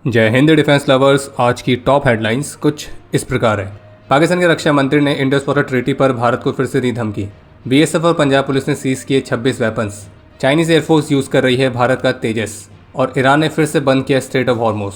जय Hind defence lovers. आज की टॉप हेडलाइंस कुछ इस प्रकार है। पाकिस्तान के रक्षा मंत्री ने इंडस वाटर ट्रीटी पर भारत को फिर से दी धमकी। बीएसएफ और पंजाब पुलिस ने सीज किए 26 वेपन्स। चाइनीज एयरफोर्स यूज कर रही है भारत का तेजस। और ईरान ने फिर से बंद किया straight of Hormuz.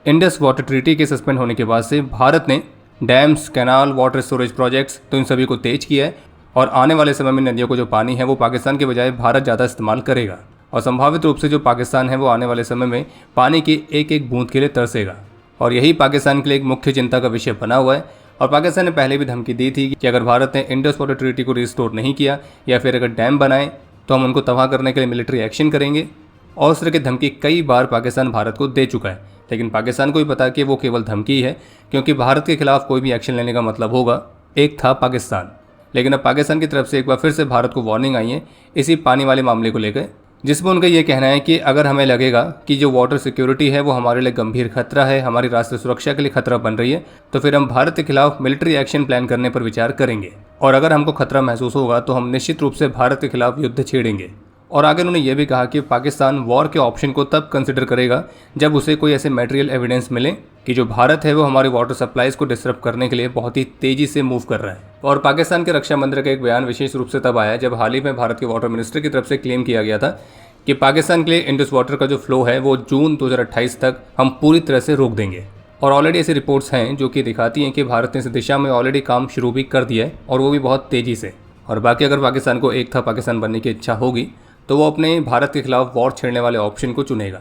Indus water treaty के सस्पेंड होने के बाद से भारत ने dams, canal, water storage projects तो इन सभी को तेज किया है। और आने वाले समय में नदियों को जो पानी है वो पाकिस्तान के बजाय भारत ज़्यादा इस्तेमाल करेगा। और संभावित रूप से जो पाकिस्तान है वो आने वाले समय में पानी की एक एक बूंद के लिए तरसेगा। और यही पाकिस्तान के लिए एक मुख्य चिंता का विषय बना हुआ है। और पाकिस्तान ने पहले भी धमकी दी थी कि अगर भारत ने इंडस वाटर ट्रीटी को रिस्टोर नहीं किया या फिर अगर डैम बनाए तो हम उनको तबाह करने के लिए मिलिट्री एक्शन करेंगे। और उस तरह की धमकी कई बार पाकिस्तान भारत को दे चुका है। लेकिन पाकिस्तान को भी पता कि वो केवल धमकी है, क्योंकि भारत के खिलाफ कोई भी एक्शन लेने का मतलब होगा एक था पाकिस्तान। लेकिन अब पाकिस्तान की तरफ से एक बार फिर से भारत को वार्निंग आई है इसी पानी वाले मामले को लेकर, जिसमें उनका ये कहना है कि अगर हमें लगेगा कि जो वाटर सिक्योरिटी है वो हमारे लिए गंभीर खतरा है, हमारी राष्ट्रीय सुरक्षा के लिए खतरा बन रही है, तो फिर हम भारत के खिलाफ मिलिट्री एक्शन प्लान करने पर विचार करेंगे। और अगर हमको खतरा महसूस होगा तो हम निश्चित रूप से भारत के खिलाफ युद्ध छेड़ेंगे। और आगे उन्होंने यह भी कहा कि पाकिस्तान वॉर के ऑप्शन को तब कंसिडर करेगा जब उसे कोई ऐसे मटेरियल एविडेंस मिले कि जो भारत है वो हमारे वाटर सप्लाईज को डिस्टर्ब करने के लिए बहुत ही तेजी से मूव कर रहा है। और पाकिस्तान के रक्षा मंत्री का एक बयान विशेष रूप से तब आया जब हाल ही में भारत के वाटर मिनिस्टर की तरफ से क्लेम किया गया था कि पाकिस्तान के लिए इंडस वाटर का जो फ्लो है वो जून 2028 तक हम पूरी तरह से रोक देंगे। और ऑलरेडी ऐसी रिपोर्ट्स हैं जो कि दिखाती हैं कि भारत ने इस दिशा में ऑलरेडी काम शुरू भी कर दिया है, और वो भी बहुत तेज़ी से। और बाकी अगर पाकिस्तान को एक था पाकिस्तान बनने की इच्छा होगी तो वो अपने भारत के खिलाफ वॉर छेड़ने वाले ऑप्शन को चुनेगा।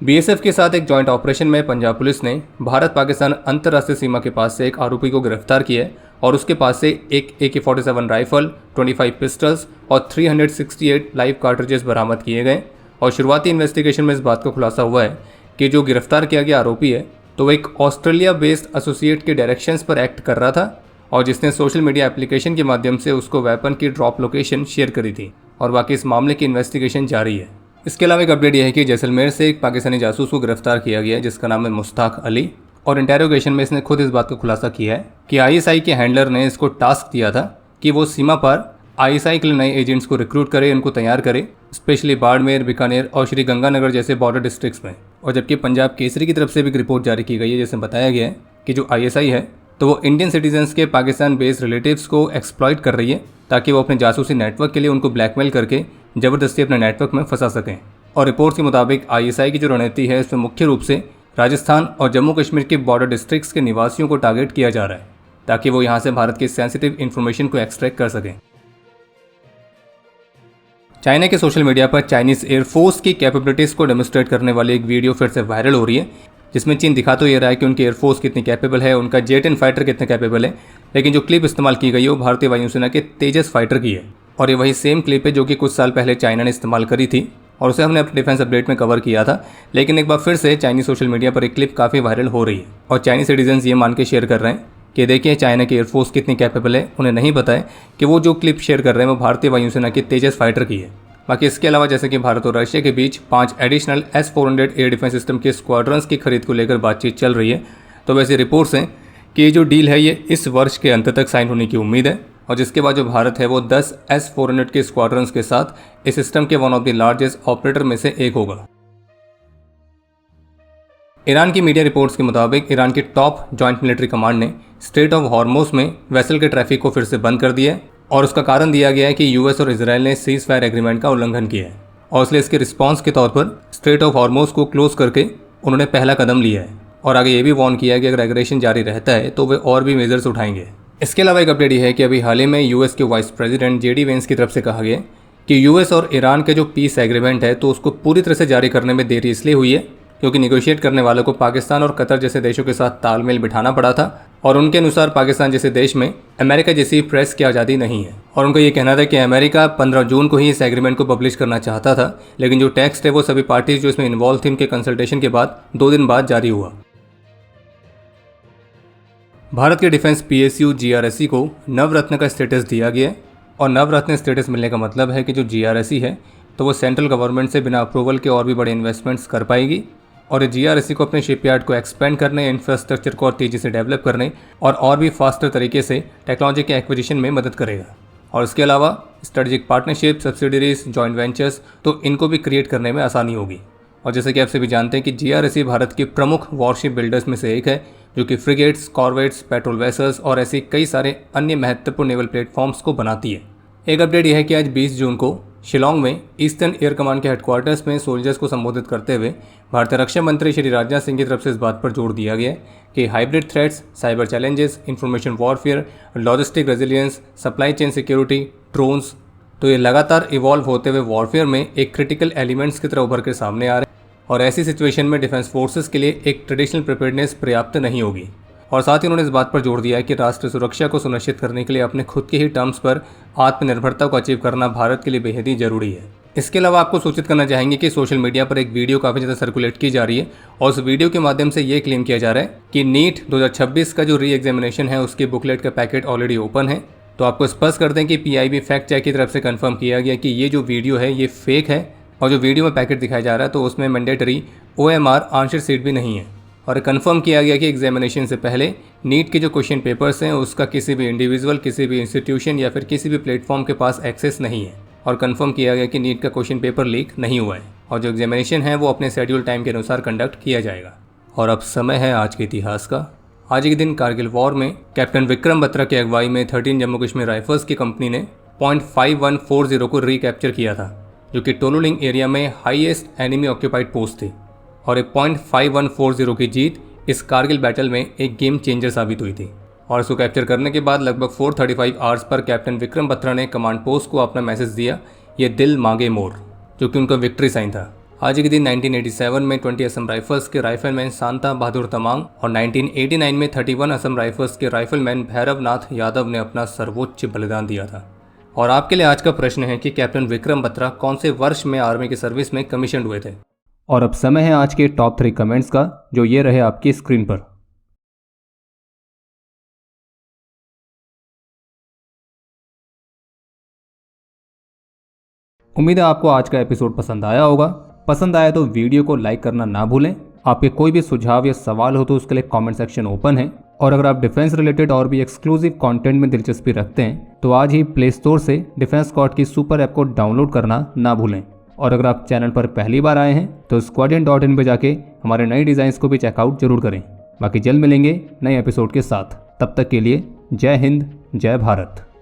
बीएसएफ के साथ एक जॉइंट ऑपरेशन में पंजाब पुलिस ने भारत पाकिस्तान अंतर्राष्ट्रीय सीमा के पास से एक आरोपी को गिरफ्तार किया है। और उसके पास से एक AK-47 राइफल, 25 पिस्टल्स और 368 लाइव कार्ट्रिजेस बरामद किए गए। और शुरुआती इन्वेस्टिगेशन में इस बात का खुलासा हुआ है कि जो गिरफ्तार किया गया आरोपी है तो वो एक ऑस्ट्रेलिया बेस्ड एसोसिएट के डायरेक्शंस पर एक्ट कर रहा था, और जिसने सोशल मीडिया एप्लीकेशन के माध्यम से उसको वेपन की ड्रॉप लोकेशन शेयर करी थी। और बाकी इस मामले की इन्वेस्टिगेशन जारी है। इसके अलावा एक अपडेट यह है कि जैसलमेर से एक पाकिस्तानी जासूस को गिरफ्तार किया गया है जिसका नाम है मुश्ताक अली। और इंटेरोगेशन में इसने खुद इस बात का खुलासा किया है कि ISI के हैंडलर ने इसको टास्क दिया था कि वो सीमा पर ISI के लिए नए एजेंट्स को रिक्रूट करे, उनको तैयार करे, स्पेशली बाड़मेर, बीकानेर और श्री गंगानगर जैसे बॉर्डर डिस्ट्रिक्ट्स में। और जबकि पंजाब केसरी की तरफ से भी एक रिपोर्ट जारी की गई है जिसमें बताया गया है कि जो ISI है तो वो इंडियन सिटीजन्स के पाकिस्तान बेस्ड रिलेटिव्स को एक्सप्लॉइट कर रही है ताकि वो अपने जासूसी नेटवर्क के लिए उनको ब्लैकमेल करके ज़बरदस्ती अपने नेटवर्क में फंसा सकें। और रिपोर्ट्स के मुताबिक ISI की जो रणनीति है इसमें मुख्य रूप से राजस्थान और जम्मू कश्मीर के बॉर्डर डिस्ट्रिक्ट्स के निवासियों को टारगेट किया जा रहा है ताकि वो यहाँ से भारत की सेंसिटिव इन्फॉर्मेशन को एक्सट्रैक्ट कर सकें। चाइना के सोशल मीडिया पर चाइनीज़ एयरफोर्स की कैपेबिलिटीज़ को डेमोस्ट्रेट करने वाली एक वीडियो फिर से वायरल हो रही है, जिसमें चीन दिखा तो ये रहा है कि उनकी एयरफोर्स कितनी कैपेबल है, उनका J-10 फाइटर कितने कैपेबल है। लेकिन जो क्लिप इस्तेमाल की गई है वो भारतीय वायुसेना के तेजस फाइटर की है। और ये वही सेम क्लिप है जो कि कुछ साल पहले चाइना ने इस्तेमाल करी थी, और उसे हमने अपने डिफेंस अपडेट में कवर किया था। लेकिन एक बार फिर से चाइनीज सोशल मीडिया पर एक क्लिप काफ़ी वायरल हो रही है, और चाइनीज सिटीजन्स ये मान के शेयर कर रहे हैं कि देखिए चाइना की एयरफोर्स कितनी कैपेबल है। उन्हें नहीं पता है कि वो जो क्लिप शेयर कर रहे हैं वो भारतीय वायुसेना के तेजस फाइटर की है। बाकी इसके अलावा जैसे कि भारत और रशिया के बीच 5 additional S-400 air defence system के स्क्वाड्रंस की खरीद को लेकर बातचीत चल रही है। तो वैसे रिपोर्ट्स हैं कि ये जो डील है ये इस वर्ष के अंत तक साइन होने की उम्मीद है, और जिसके बाद जो भारत है वो 10 S-400 के स्क्वाड्रंस के साथ इस सिस्टम के one of the largest operator में से एक होगा। ईरान की मीडिया रिपोर्ट्स के मुताबिक ईरान की टॉप जॉइंट मिलिट्री कमांड ने स्ट्रेट ऑफ हॉर्मुज में वेसल के ट्रैफिक को फिर से बंद कर दिया है। और उसका कारण दिया गया है कि US और इजराइल ने सीज फायर एग्रीमेंट का उल्लंघन किया है, और इसलिए इसके रिस्पांस के तौर पर स्ट्रेट ऑफ हॉर्मुज को क्लोज करके उन्होंने पहला कदम लिया है। और आगे ये भी वार्न किया है कि अगर एग्रेशन जारी रहता है तो वे और भी मेजर्स उठाएंगे। इसके अलावा एक अपडेट ये है कि अभी हाल ही में US के वाइस प्रेसिडेंट JD वेंस की तरफ से कहा गया कि US और ईरान के जो पीस एग्रीमेंट है तो उसको पूरी तरह से जारी करने में देरी इसलिए हुई है क्योंकि निगोशिएट करने वालों को पाकिस्तान और कतर जैसे देशों के साथ तालमेल बिठाना पड़ा था। और उनके अनुसार पाकिस्तान जैसे देश में अमेरिका जैसी प्रेस की आज़ादी नहीं है। और उनका ये कहना था कि अमेरिका 15 जून को ही इस एग्रीमेंट को पब्लिश करना चाहता था, लेकिन जो टेक्स्ट है वो सभी पार्टीज जो इसमें इन्वॉल्व थी उनके कंसल्टेशन के बाद 2 दिन बाद जारी हुआ। भारत के डिफेंस PSU GRSE को नवरत्न का स्टेटस दिया गया है। और नवरत्न स्टेटस मिलने का मतलब है कि जो GRSE है तो वो सेंट्रल गवर्नमेंट से बिना अप्रूवल के और भी बड़े इन्वेस्टमेंट्स कर पाएगी। और GRSC को अपने शिपयार्ड को एक्सपेंड करने, इंफ्रास्ट्रक्चर को और तेज़ी से डेवलप करने और भी फास्टर तरीके से टेक्नोलॉजी के एक्विजिशन में मदद करेगा। और इसके अलावा strategic partnership, subsidiaries, joint ventures, तो इनको भी क्रिएट करने में आसानी होगी। और जैसे कि आप सभी जानते हैं कि GRSC भारत के प्रमुख वॉरशिप बिल्डर्स में से एक है, जो कि फ्रिगेट्स, कॉर्वेट्स, पेट्रोल वेसल्स और ऐसे कई सारे अन्य महत्वपूर्ण नेवल प्लेटफॉर्म्स को बनाती है। एक अपडेट यह है कि आज 20 जून को शिलोंग में ईस्टर्न एयर कमांड के हेडक्वार्टर्स में सोल्जर्स को संबोधित करते हुए भारतीय रक्षा मंत्री श्री राजनाथ सिंह की तरफ से इस बात पर जोर दिया गया कि hybrid threats, cyber challenges, information warfare, logistic resilience, supply chain security, drones, तो ये लगातार इवॉल्व होते हुए वॉरफेयर में एक क्रिटिकल एलिमेंट्स की तरह उभर कर सामने आ रहे हैं और ऐसी सिचुएशन में डिफेंस फोर्सेस के लिए एक ट्रेडिशनल प्रिपेयर्डनेस पर्याप्त नहीं होगी। और साथ ही उन्होंने इस बात पर जोर दिया है कि राष्ट्रीय सुरक्षा को सुनिश्चित करने के लिए अपने खुद के ही टर्म्स पर आत्मनिर्भरता को अचीव करना भारत के लिए बेहद ही जरूरी है। इसके अलावा आपको सूचित करना चाहेंगे कि सोशल मीडिया पर एक वीडियो काफ़ी ज़्यादा सर्कुलेट की जा रही है और उस वीडियो के माध्यम से ये क्लेम किया जा रहा है कि नीट 2026 का जो री एग्जामिनेशन है उसकी बुकलेट का पैकेट ऑलरेडी ओपन है। तो आपको स्पष्ट कर दें कि PIB फैक्ट चेक की तरफ से कंफर्म किया गया कि ये जो वीडियो है ये फेक है और जो वीडियो में पैकेट दिखाया जा रहा है तो उसमें मैंडेटरी OMR आंसर सीट भी नहीं है। और कंफर्म किया गया कि एग्जामिनेशन से पहले नीट के जो क्वेश्चन पेपर्स हैं उसका किसी भी इंडिविजुअल, किसी भी इंस्टीट्यूशन या फिर किसी भी प्लेटफॉर्म के पास एक्सेस नहीं है। और कंफर्म किया गया कि नीट का क्वेश्चन पेपर लीक नहीं हुआ है और जो एग्जामिनेशन है वो अपने शेड्यूल टाइम के अनुसार कंडक्ट किया जाएगा। और अब समय है आज के इतिहास का। आज के दिन कारगिल वॉर में कैप्टन विक्रम बत्रा की अगुवाई में 13 जम्मू कश्मीर राइफल्स की कंपनी ने .5140 को रिकैप्चर किया था, जो कि टोलुलिंग एरिया में हाईएस्ट एनिमी ऑक्यूपाइड पोस्ट थी। और एक .5140 की जीत इस कारगिल बैटल में एक गेम चेंजर साबित हुई थी। और इसको कैप्चर करने के बाद लगभग 435 hours per captain Vikram Batra ने कमांड पोस्ट को अपना मैसेज दिया, ये दिल मांगे मोर, जो कि उनका विक्ट्री साइन था। आज के दिन 1987 में 20 असम राइफल्स के राइफलमैन शांता बहादुर तमांग और 1989 में 31 असम राइफल्स के राइफलमैन भैरव नाथ यादव ने अपना सर्वोच्च बलिदान दिया था। और आपके लिए आज का प्रश्न है कि कैप्टन विक्रम बत्रा कौन से वर्ष में आर्मी की सर्विस में कमीशन हुए थे। और अब समय है आज के टॉप 3 कमेंट्स का, जो ये रहे आपकी स्क्रीन पर। उम्मीद है आपको आज का एपिसोड पसंद आया होगा। पसंद आया तो वीडियो को लाइक करना ना भूलें। आपके कोई भी सुझाव या सवाल हो तो उसके लिए कमेंट सेक्शन ओपन है। और अगर आप डिफेंस रिलेटेड और भी एक्सक्लूसिव कंटेंट में दिलचस्पी रखते हैं तो आज ही प्ले स्टोर से डिफेंस स्क्वाड की सुपर ऐप को डाउनलोड करना ना भूलें। और अगर आप चैनल पर पहली बार आए हैं तो squadron.in पर जाके हमारे नए डिज़ाइंस को भी चेकआउट जरूर करें। बाकी जल्द मिलेंगे नए एपिसोड के साथ। तब तक के लिए जय हिंद, जय भारत।